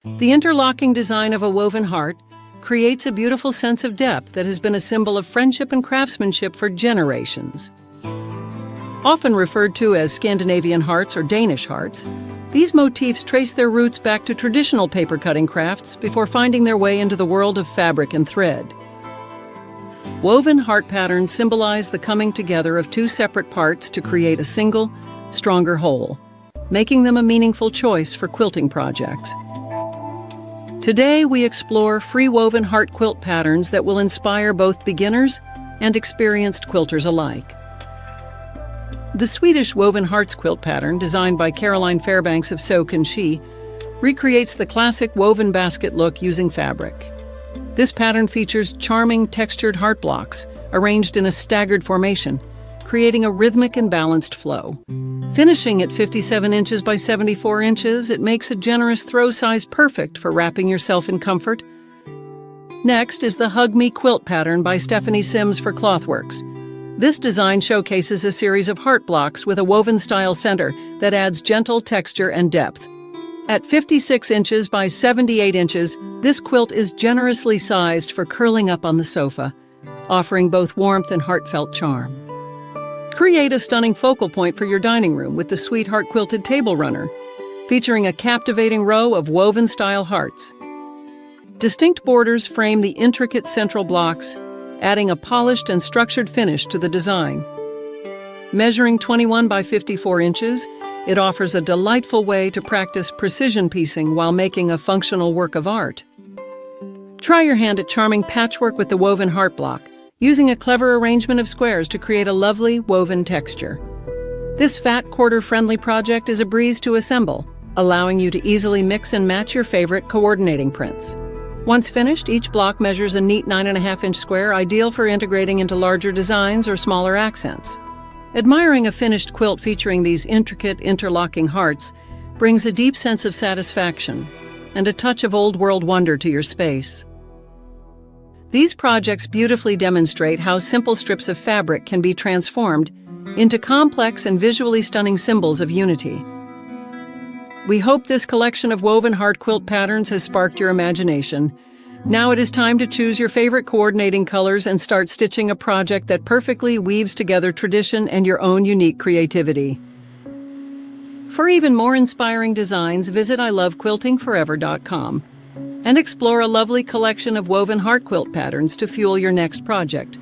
The interlocking design of a woven heart creates a beautiful sense of depth that has been a symbol of friendship and craftsmanship for generations. Often referred to as Scandinavian hearts or Danish hearts, these motifs trace their roots back to traditional paper cutting crafts before finding their way into the world of fabric and thread. Woven heart patterns symbolize the coming together of two separate parts to create a single, stronger whole, making them a meaningful choice for quilting projects. Today, we explore free woven heart quilt patterns that will inspire both beginners and experienced quilters alike. The Swedish woven hearts quilt pattern, designed by Caroline Fairbanks of Soak and She, recreates the classic woven basket look using fabric. This pattern features charming textured heart blocks arranged in a staggered formation, creating a rhythmic and balanced flow. Finishing at 57 inches by 74 inches, it makes a generous throw size perfect for wrapping yourself in comfort. Next is the Hug Me quilt pattern by Stephanie Sims for Clothworks. This design showcases a series of heart blocks with a woven-style center that adds gentle texture and depth. At 56 inches by 78 inches, this quilt is generously sized for curling up on the sofa, offering both warmth and heartfelt charm. Create a stunning focal point for your dining room with the Sweetheart Quilted Table Runner, featuring a captivating row of woven-style hearts. Distinct borders frame the intricate central blocks, adding a polished and structured finish to the design. Measuring 21 by 54 inches, it offers a delightful way to practice precision piecing while making a functional work of art. Try your hand at charming patchwork with the woven heart block, using a clever arrangement of squares to create a lovely woven texture. This fat quarter-friendly project is a breeze to assemble, allowing you to easily mix and match your favorite coordinating prints. Once finished, each block measures a neat 9.5-inch square, ideal for integrating into larger designs or smaller accents. Admiring a finished quilt featuring these intricate, interlocking hearts brings a deep sense of satisfaction and a touch of old-world wonder to your space. These projects beautifully demonstrate how simple strips of fabric can be transformed into complex and visually stunning symbols of unity. We hope this collection of woven heart quilt patterns has sparked your imagination. Now it is time to choose your favorite coordinating colors and start stitching a project that perfectly weaves together tradition and your own unique creativity. For even more inspiring designs, visit ilovequiltingforever.com and explore a lovely collection of woven heart quilt patterns to fuel your next project.